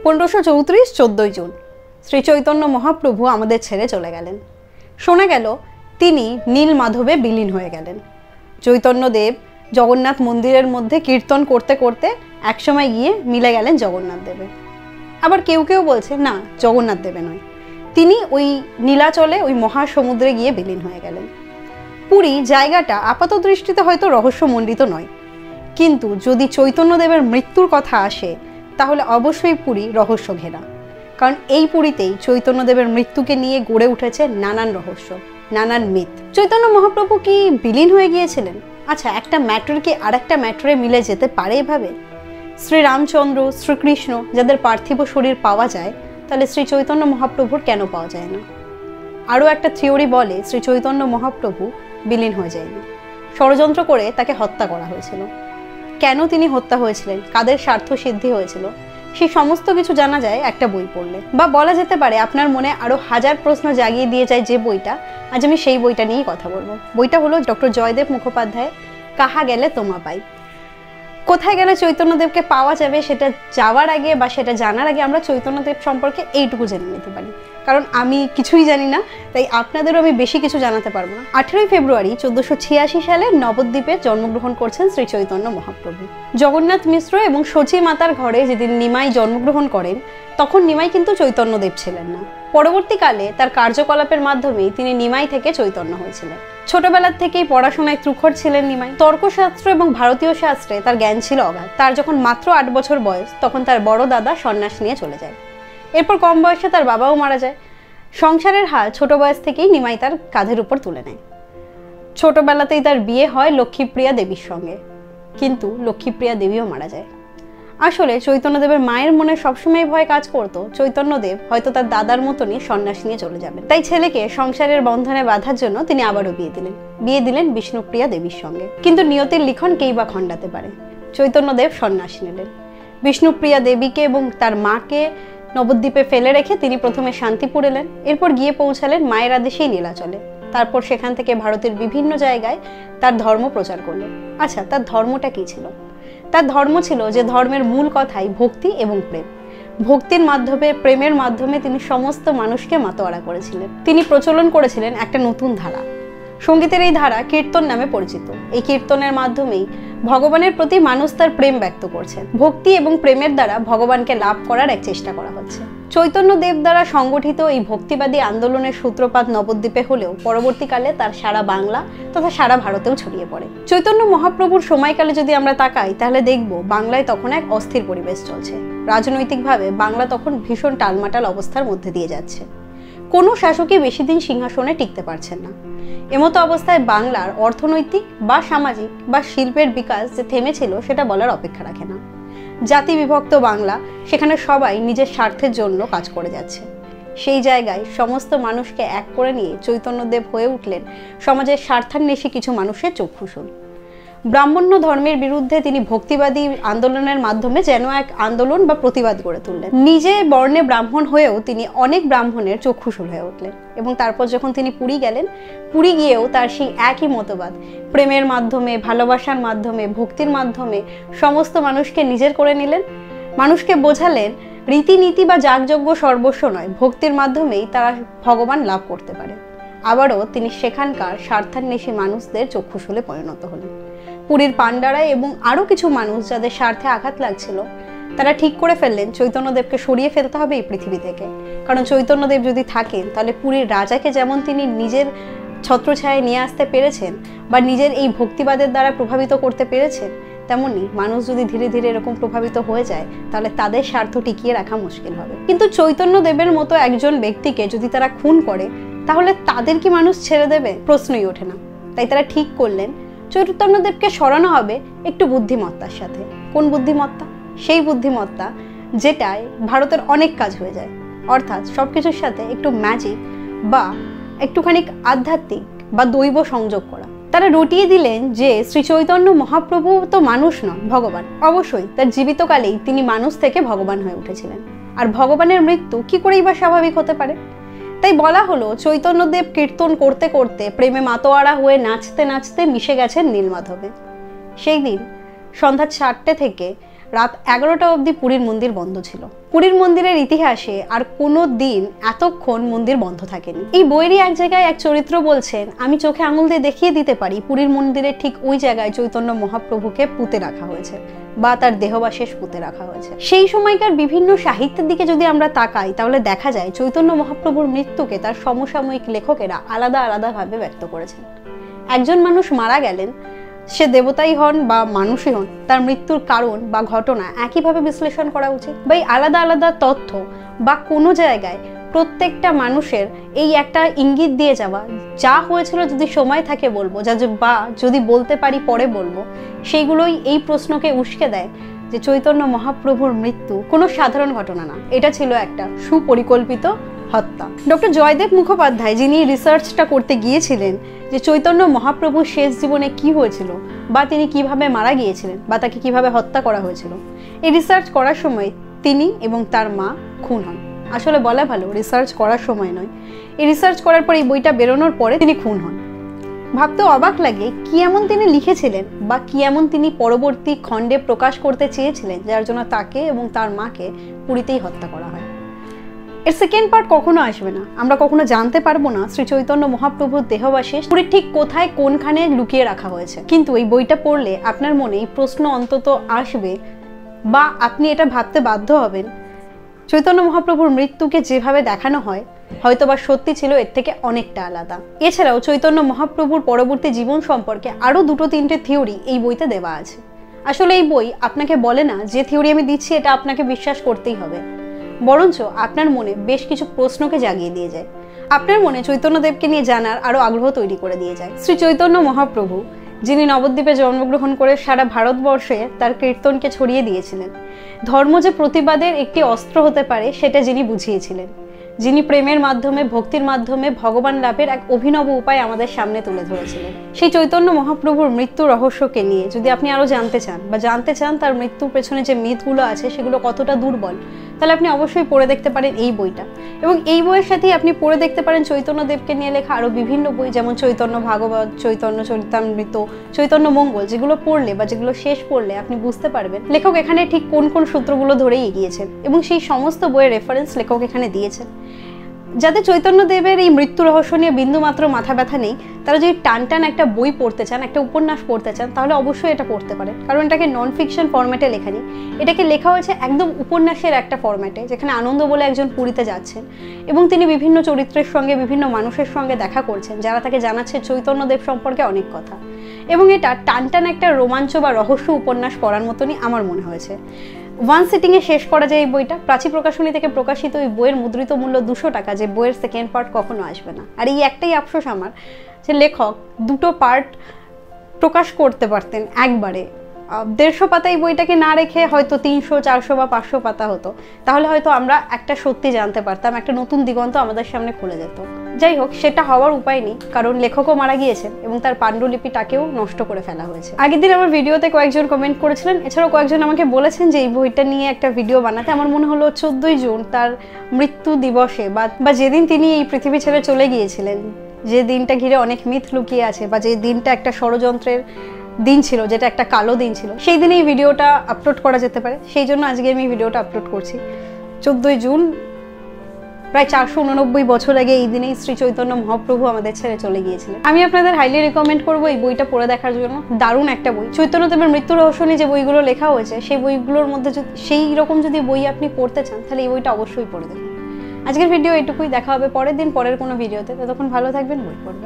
1534 14 June Shri Chaitanya Mahaprabhu আমাদের ছেড়ে চলে গেলেন। শোনা গেল তিনি নীল মাধবে বিলীন হয়ে গেলেন। চৈতন্যদেব জগন্নাথ মন্দিরের মধ্যে কীর্তন করতে করতে একসময় গিয়ে মিলে গেলেন জগন্নাথ দেবে। আবার কেউ কেউ বলছে না, জগন্নাথ দেবে নয়, তিনি ওই নীলাচলে ওই মহাসমুদ্রে গিয়ে বিলীন হয়ে গেলেন। পুরী জায়গাটা আপাত দৃষ্টিতে হয়তো রহস্যমণ্ডিত নয়, কিন্তু যদি চৈতন্যদেবের মৃত্যুর কথা আসে তাহলে অবশ্যই পুরী রহস্য ঘেরা। কারণ এই পুরীতেই চৈতন্যদেবের মৃত্যুকে নিয়ে গড়ে উঠেছে নানান রহস্য, নানান মিথ। চৈতন্য মহাপ্রভু কি বিলীন হয়ে গিয়েছিলেন? আচ্ছা, একটা ম্যাটার কি আর একটা ম্যাটারে মিলে যেতে পারে এভাবে? শ্রীরামচন্দ্র, শ্রীকৃষ্ণ যাদের পার্থিব শরীর পাওয়া যায়, তাহলে শ্রী চৈতন্য মহাপ্রভুর কেন পাওয়া যায় না? আরও একটা থিওরি বলে শ্রী চৈতন্য মহাপ্রভু বিলীন হয়ে যায়নি, ষড়যন্ত্র করে তাকে হত্যা করা হয়েছিল। কেন তিনি হত্যা হয়েছিলেন, কাদের স্বার্থ সিদ্ধি হয়েছিল, সেই সমস্ত কিছু জানা যায় একটা বই পড়লে। বা বলা যেতে পারে আপনার মনে আরও হাজার প্রশ্ন জাগিয়ে দিয়ে যায় যে বইটা, আজ আমি সেই বইটা নিয়েই কথা বলবো। বইটা হলো ডক্টর জয়দেব মুখোপাধ্যায় কাহা গেলে তোমা পাই। কোথায় গেলে চৈতন্যদেবকে পাওয়া যাবে সেটা যাওয়ার আগে বা সেটা জানার আগে আমরা চৈতন্যদেব সম্পর্কে এইটুকু জেনে নিতে পারি, কারণ আমি কিছুই জানি না, তাই আপনাদেরও আমি বেশি কিছু জানাতে পারবো না। 18 ফেব্রুয়ারি 1486 সালে নবদ্বীপে জন্মগ্রহণ করছেন শ্রী চৈতন্য মহাপ্রভু। জগন্নাথ মিশ্র এবং সচী মাতার ঘরে যেদিন নিমাই জন্মগ্রহণ করেন, তখন নিমাই কিন্তু চৈতন্যদেব ছিলেন না। পরবর্তীকালে তার কার্যকলাপের মাধ্যমেই তিনি নিমাই থেকে চৈতন্য হয়েছিলেন। ছোটবেলার থেকেই পড়াশোনায় তুখর ছিলেন নিমাই। তর্কশাস্ত্র এবং ভারতীয় শাস্ত্রে তার জ্ঞান ছিল অগাধ। তার যখন মাত্র 8 বছর বয়স, তখন তার বড় দাদা সন্ন্যাস নিয়ে চলে যায়। এরপর কম বয়সে তার বাবাও মারা যায়। সংসারের হাল ছোট বয়স থেকেই নিমাই তার কাঁধের উপর তুলে নেয়। ছোটবেলাতেই তার বিয়ে হয় লক্ষ্মীপ্রিয়া দেবীর সঙ্গে, কিন্তু লক্ষ্মীপ্রিয়া দেবীও মারা যায়। আসলে চৈতন্যদেবের মায়ের মনে সবসময় ভয় কাজ করতো চৈতন্যদেব হয়তো তার দাদার মতনই সন্ন্যাস নিয়ে চলে যাবেন। তাই ছেলেকে সংসারের বন্ধনে বাঁধার জন্য তিনি আবারও বিয়ে দিলেন বিষ্ণুপ্রিয়া দেবীর সঙ্গে। কিন্তু নিয়তির লিখন কেই বা খণ্ডাতে পারে, চৈতন্যদেব সন্ন্যাস নিলেন। বিষ্ণুপ্রিয়া দেবীকে এবং তার মাকে নবদ্বীপে ফেলে রেখে তিনি প্রথমে শান্তিপুর এলেন, এরপর গিয়ে পৌঁছালেন মায়ের আদেশেই নীলাচলে। তারপর সেখান থেকে ভারতের বিভিন্ন জায়গায় তার ধর্ম প্রচার করলেন। আচ্ছা, তার ধর্মটা কি ছিল? তার ধর্ম ছিল যে ধর্মের মূল কথাই ভক্তি এবং প্রেম। ভক্তির মাধ্যমে, প্রেমের মাধ্যমে তিনি সমস্ত মানুষকে মাতোয়ারা করেছিলেন। তিনি প্রচলন করেছিলেন একটা নতুন ধারা। সঙ্গীতের এই ধারা কীর্তন নামে পরিচিত। এই কীর্তনের মাধ্যমেই ভগবানের প্রতি মানুষ তার প্রেম ব্যক্ত করছেন। ভক্তি এবং প্রেমের দ্বারা ভগবানকে লাভ করার এক চেষ্টা করা হচ্ছে। চৈতন্যদেব দ্বারা সংগঠিত এই ভক্তিবাদী আন্দোলনের সূত্রপাত নবদ্বীপে হলেও পরবর্তীকালে তার সারা বাংলা তথা সারা ভারতেও ছড়িয়ে পড়ে। চৈতন্য মহাপ্রভুর সময়কালে যদি আমরা তাকাই, তাহলে দেখব বাংলায় তখন এক অস্থির পরিবেশ চলছে। রাজনৈতিকভাবে বাংলা তখন ভীষণ টালমাটাল অবস্থার মধ্যে দিয়ে যাচ্ছে। কোনো শাসকই বেশি দিন সিংহাসনে টিকতে পারছেন না। এমতো অবস্থায় বাংলার অর্থনৈতিক বা সামাজিক বা শিল্পের বিকাশ যে থেমেছিল সেটা বলার অপেক্ষা রাখে না। জাতি বিভক্ত বাংলা, সেখানে সবাই নিজের স্বার্থের জন্য কাজ করে যাচ্ছে। সেই জায়গায় সমস্ত মানুষকে এক করে নিয়ে চৈতন্যদেব হয়ে উঠলেন সমাজের স্বার্থান্বেষী কিছু মানুষের চক্ষুশূল। ব্রাহ্মণ্য ধর্মের বিরুদ্ধে তিনি ভক্তিবাদী আন্দোলনের মাধ্যমে যেন এক আন্দোলন বা প্রতিবাদ গড়ে তুললেন। নিজে বর্ণে ব্রাহ্মণ হয়েও তিনি অনেক ব্রাহ্মণের চক্ষুশূল হয়ে উঠলেন। এবং তারপর যখন তিনি পুরী গেলেন, পুরী গিয়েও তার সেই একই মতবাদ, প্রেমের মাধ্যমে, ভালোবাসার মাধ্যমে, ভক্তির মাধ্যমে সমস্ত মানুষকে নিজের করে নিলেন। মানুষকে বোঝালেন রীতিনীতি বা যাগযজ্ঞ সর্বস্ব নয়, ভক্তির মাধ্যমেই তারা ভগবান লাভ করতে পারে। আবারও তিনি সেখানকার স্বার্থান্বেষী মানুষদের চক্ষুশূলে পরিণত হলেন। পুরীর পাণ্ডারা এবং আরও কিছু মানুষ যাদের স্বার্থে আঘাত লাগছিল, তারা ঠিক করে ফেললেন চৈতন্যদেবকে সরিয়ে ফেলতে হবে এই পৃথিবী থেকে। কারণ চৈতন্যদেব যদি থাকেন, তাহলে পুরীর রাজাকে যেমন তিনি নিজের ছত্রছায়ায় নিয়ে আসতে পেরেছেন বা নিজের এই ভক্তিবাদের দ্বারা প্রভাবিত করতে পেরেছেন, তেমনি মানুষ যদি ধীরে ধীরে এরকম প্রভাবিত হয়ে যায়, তাহলে তাদের স্বার্থ টিকিয়ে রাখা মুশকিল হবে। কিন্তু চৈতন্যদেবের মতো একজন ব্যক্তিকে যদি তারা খুন করে, তাহলে তাদের কি মানুষ ছেড়ে দেবে? প্রশ্নই ওঠে না। তাই তারা ঠিক করলেন চৈতন্যদেবকে সরানো হবে একটু বুদ্ধিমত্তার সাথে। কোন বুদ্ধিমত্তা? সেই বুদ্ধিমত্তা যেটায় ভারতের অনেক কাজ হয়ে যায়, অর্থাৎ সবকিছুর সাথে একটু ম্যাজিক বা একটুখানি আধ্যাত্মিক বা দৈব সংযোগ করা। তারা রটিয়ে দিলেন যে শ্রী চৈতন্য মহাপ্রভু তো মানুষ নন, ভগবান। অবশ্যই তার জীবিতকালেই তিনি মানুষ থেকে ভগবান হয়ে উঠেছিলেন, আর ভগবানের মৃত্যু কি করেই বা স্বাভাবিক হতে পারে? তাই বলা হলো চৈতন্যদেব কীর্তন করতে করতে প্রেমে মাতোয়ারা হয়ে নাচতে নাচতে মিশে গেছেন নীলমাধবে। সেই দিন সন্ধ্যা 4টে থেকে রাত 11টা অবধি পুরীর মন্দির বন্ধ ছিল। পুরীর মন্দিরের ইতিহাসে আর কোনো দিন এতক্ষণ মন্দির বন্ধ থাকেনি। এই বইয়েরই এক জায়গায় এক চরিত্র বলছেন, আমি চোখে আঙুল দিয়ে দেখিয়ে দিতে পারি পুরীর মন্দিরের ঠিক ওই জায়গায় চৈতন্য মহাপ্রভুকে পুঁতে রাখা হয়েছে বা তার দেহাবশেষ পুঁতে রাখা হয়েছে। সেই সময়কার বিভিন্ন সাহিত্যের দিকে যদি আমরা তাকাই তাহলে দেখা যায় চৈতন্য মহাপ্রভুর মৃত্যুকে তার সমসাময়িক লেখকেরা আলাদা আলাদাভাবে ব্যক্ত করেছেন। একজন মানুষ মারা গেলেন, সে দেবতাই হন বা মানুষই হন, তার মৃত্যুর কারণ বা ঘটনা একইভাবে বিশ্লেষণ করা উচিত। বা এই আলাদা আলাদা তথ্য বা কোনো জায়গায় প্রত্যেকটা মানুষের এই একটা ইঙ্গিত দিয়ে যাওয়া, যা হয়েছিল যদি সময় থাকে বলবো, বা যদি বলতে পারি পরে বলবো, সেইগুলোই এই প্রশ্নকে উস্কে দেয় যে চৈতন্য মহাপ্রভুর মৃত্যু কোনো সাধারণ ঘটনা না, এটা ছিল একটা সুপরিকল্পিত হত্যা। ডক্টর জয়দেব মুখোপাধ্যায়, যিনি রিসার্চটা করতে গিয়েছিলেন যে চৈতন্য মহাপ্রভুর শেষ জীবনে কি হয়েছিল বা তিনি কিভাবে মারা গিয়েছিলেন বা তাকে কিভাবে হত্যা করা হয়েছিল, এই রিসার্চ করার সময় তিনি এবং তার মা খুন হন। আসলে বলা ভালো রিসার্চ করার সময় নয়, এই রিসার্চ করার পর এই বইটা বেরোনোর পরে তিনি খুন হন। ভাবতে অবাক লাগে কি এমন তিনি লিখেছিলেন বা কি এমন তিনি পরবর্তী খণ্ডে প্রকাশ করতে চেয়েছিলেন যার জন্য তাকে এবং তার মাকে পুরীতেই হত্যা করা হয়। এর সেকেন্ড পার্ট কখনো আসবে না, আমরা কখনো জানতে পারবো না শ্রী চৈতন্য মহাপ্রভুর দেহাবশেষ পুরীর ঠিক কোথায় কোনখানে লুকিয়ে রাখা হয়েছে। কিন্তু এই বইটা পড়লে আপনার মনে এই প্রশ্ন অন্তত আসবে বা আপনি এটা ভাবতে বাধ্য হবেন, চৈতন্য মহাপ্রভুর মৃত্যুকে যেভাবে দেখানো হয় হয়তোবা সত্যি ছিল এর থেকে অনেকটা আলাদা। এছাড়াও চৈতন্য মহাপ্রভুর পরবর্তী জীবন সম্পর্কে আরও 2-3টে থিওরি এই বইতে দেওয়া আছে। আসলে এই বই আপনাকে বলে না যে থিওরি আমি দিচ্ছি এটা আপনাকে বিশ্বাস করতেই হবে, বরঞ্চ আপনার মনে বেশ কিছু প্রশ্নকে জাগিয়ে দিয়ে যায়, আপনার মনে চৈতন্যদেবকে নিয়ে জানার আরও আগ্রহ তৈরি করে দিয়ে যায়। শ্রী চৈতন্য মহাপ্রভু, যিনি নবদ্বীপে জন্মগ্রহণ করে সারা ভারতবর্ষে তার কীর্তনকে ছড়িয়ে দিয়েছিলেন, ধর্ম যে প্রতিবাদের একটি অস্ত্র হতে পারে সেটা যিনি বুঝিয়েছিলেন, যিনি প্রেমের মাধ্যমে ভক্তির মাধ্যমে ভগবান লাভের এক অভিনব উপায় আমাদের সামনে তুলে ধরেছিলেন, সেই চৈতন্য মহাপ্রভুর মৃত্যুর রহস্যকে নিয়ে যদি আপনি আরও জানতে চান তার মৃত্যুর পেছনে যে মিথগুলো আছে সেগুলো কতটা দুর্বল, তাহলে আপনি অবশ্যই পড়ে দেখতে পারেন এই বইটা। এবং এই বইয়ের সাথেই আপনি পড়ে দেখতে পারেন চৈতন্যদেবকে নিয়ে লেখা আরও বিভিন্ন বই, যেমন চৈতন্য ভাগবত, চৈতন্য চরিতামৃত, চৈতন্য মঙ্গল, যেগুলো পড়লে বা যেগুলো শেষ পড়লে আপনি বুঝতে পারবেন লেখক এখানে ঠিক কোন কোন সূত্রগুলো ধরেই এগিয়েছেন এবং সেই সমস্ত বইয়ের রেফারেন্স লেখক এখানে দিয়েছেন। যাদের চৈতন্যদেবের এই মৃত্যু রহস্য নিয়ে বিন্দুমাত্র মাথা ব্যথা নেই, তারা যদি টান একটা বই পড়তে চান, একটা উপন্যাস পড়তে চান, তাহলে অবশ্যই এটা পড়তে পারেন, কারণ এটাকে নন ফিকশন ফরম্যাটে লেখা নেই, এটাকে লেখা হয়েছে একদম উপন্যাসের একটা ফরম্যাটে, যেখানে আনন্দ বলে একজন পুরীতে যাচ্ছেন এবং তিনি বিভিন্ন চরিত্রের সঙ্গে বিভিন্ন মানুষের সঙ্গে দেখা করছেন যারা তাকে জানাচ্ছে চৈতন্যদেব সম্পর্কে অনেক কথা। এবং এটা টান একটা রোমাঞ্চ বা রহস্য উপন্যাস পড়ার মতনই আমার মনে হয়েছে। ওয়ান সিটিংয়ে শেষ করা যায় এই বইটা। প্রাচী প্রকাশনী থেকে প্রকাশিত এই বইয়ের মুদ্রিত মূল্য 200 টাকা, যে বইয়ের সেকেন্ড পার্ট কখনো আসবে না। আর এই একটাই আফসোস আমার যে লেখক 2টো পার্ট প্রকাশ করতে পারতেন একবারে। 150 পাতা এই বইটাকে না রেখে হয়তো 300, 400 বা 500 পাতা হতো, তাহলে হয়তো আমরা একটা সত্যি জানতে পারতাম, একটা নতুন দিগন্ত আমাদের সামনে খুলে যেত। যাই হোক, সেটা হওয়ার উপায় নেই, কারণ লেখকও মারা গিয়েছেন এবং তার পাণ্ডুলিপিটাকেও নষ্ট করে ফেলা হয়েছে। আগের দিন আমার ভিডিওতে কয়েকজন কমেন্ট করেছিলেন, এছাড়াও কয়েকজন আমাকে বলেছেন যে এই বইটা নিয়ে একটা ভিডিও বানাতে। আমার মনে হলো 14ই জুন তার মৃত্যু দিবসে বা যেদিন তিনি এই পৃথিবী ছেড়ে চলে গিয়েছিলেন, যে দিনটা ঘিরে অনেক মিথ লুকিয়ে আছে বা যে দিনটা একটা ষড়যন্ত্রের দিন ছিল, যেটা একটা কালো দিন ছিল, সেই দিনে এই ভিডিওটা আপলোড করা যেতে পারে। সেই জন্য আজকে আমি ভিডিওটা আপলোড করছি। 14ই জুন, প্রায় 489 বছর আগে এই দিনেই শ্রী চৈতন্য মহাপ্রভু আমাদের ছেড়ে চলে গিয়েছিলেন। আমি আপনাদের হাইলি রেকমেন্ড করবো এই বইটা পড়ে দেখার জন্য। দারুণ একটা বই। চৈতন্যদেবের মৃত্যু রহস্য নিয়ে যে বইগুলো লেখা হয়েছে সেই বইগুলোর মধ্যে সেই রকম যদি বই আপনি পড়তে চান তাহলে এই বইটা অবশ্যই পড়ে দেখুন। আজকের ভিডিও এটুকুই, দেখা হবে পরের দিন পরের কোনো ভিডিওতে। ততক্ষণ ভালো থাকবেন, বই পড়বেন।